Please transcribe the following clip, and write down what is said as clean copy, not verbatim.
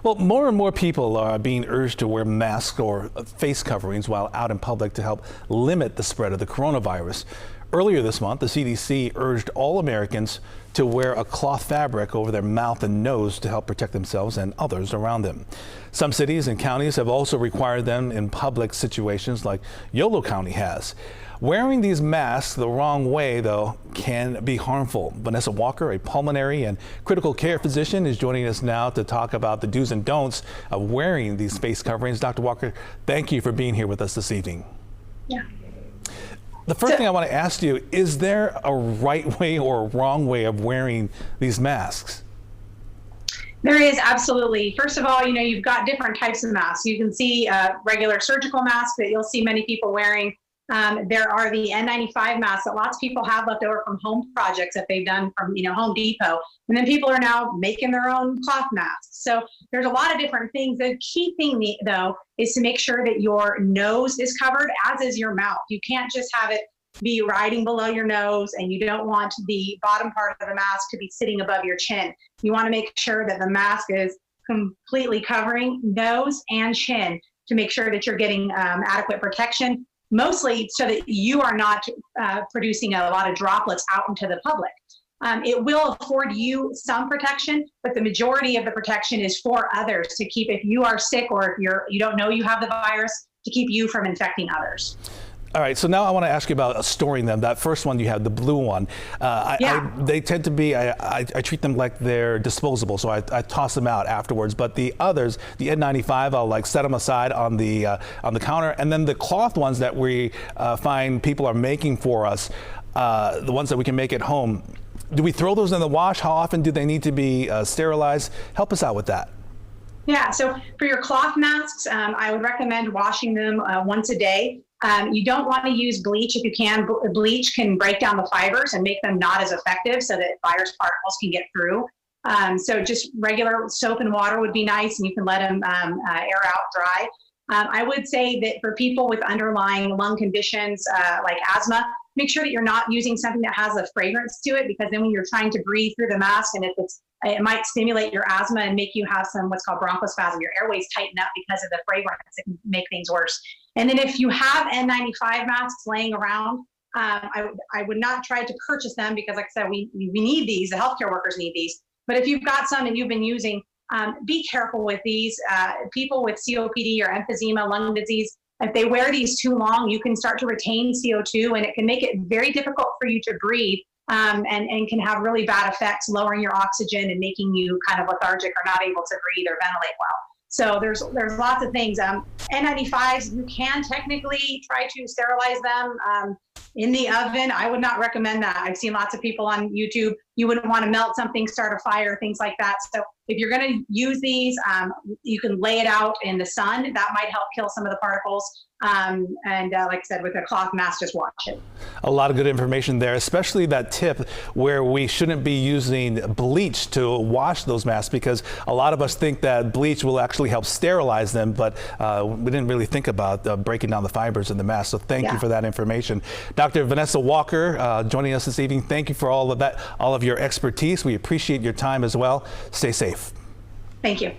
Well, more and more people are being urged to wear masks or face coverings while out in public to help limit the spread of the coronavirus. Earlier this month, the CDC urged all Americans to wear a cloth fabric over their mouth and nose to help protect themselves and others around them. Some cities and counties have also required them in public situations, like Yolo County has. Wearing these masks the wrong way, though, can be harmful. Vanessa Walker, a pulmonary and critical care physician, is joining us now to talk about the do's and don'ts of wearing these face coverings. Dr. Walker, thank you for being here with us this evening. Yeah. The first thing I want to ask you, is there a right way or a wrong way of wearing these masks? There is, absolutely. First of all, you've got different types of masks. You can see regular surgical masks that you'll see many people wearing. There are the N95 masks that lots of people have left over from home projects that they've done from, Home Depot. And then people are now making their own cloth masks. So there's a lot of different things. The key thing, though, is to make sure that your nose is covered, as is your mouth. You can't just have it be riding below your nose, and you don't want the bottom part of the mask to be sitting above your chin. You want to make sure that the mask is completely covering nose and chin to make sure that you're getting adequate protection, mostly so that you are not producing a lot of droplets out into the public. It will afford you some protection, but the majority of the protection is for others, to keep, if you are sick or if you don't know you have the virus, to keep you from infecting others. All right, so now I want to ask you about storing them. That first one you have, the blue one, they tend to be, I treat them like they're disposable, so I toss them out afterwards. But the others, the N95, I'll like set them aside on the counter, and then the cloth ones that we find people are making for us, the ones that we can make at home, do we throw those in the wash? How often do they need to be sterilized? Help us out with that. Yeah, so for your cloth masks, I would recommend washing them once a day. You don't want to use bleach if you can. Bleach can break down the fibers and make them not as effective, so that virus particles can get through. So just regular soap and water would be nice, and you can let them air out dry. I would say that for people with underlying lung conditions like asthma, make sure that you're not using something that has a fragrance to it, because then when you're trying to breathe through the mask, and it might stimulate your asthma and make you have some what's called bronchospasm. Your airways tighten up because of the fragrance. It can make things worse. And then if you have N95 masks laying around, I would not try to purchase them, because like I said, we need these. The healthcare workers need these. But if you've got some and you've been using, be careful with these. People with COPD or emphysema, lung disease, if they wear these too long, you can start to retain CO2, and it can make it very difficult for you to breathe, and can have really bad effects, lowering your oxygen and making you kind of lethargic or not able to breathe or ventilate well. So there's lots of things. N95s, you can technically try to sterilize them in the oven. I would not recommend that. I've seen lots of people on YouTube. You wouldn't want to melt something, start a fire, things like that. So if you're going to use these, you can lay it out in the sun. That might help kill some of the particles. Like I said, with a cloth mask, just wash it. A lot of good information there, especially that tip where we shouldn't be using bleach to wash those masks, because a lot of us think that bleach will actually help sterilize them, but we didn't really think about breaking down the fibers in the mask. So thank you for that information. Dr. Vanessa Walker joining us this evening. Thank you for all of that, all of your expertise. We appreciate your time as well. Stay safe. Thank you.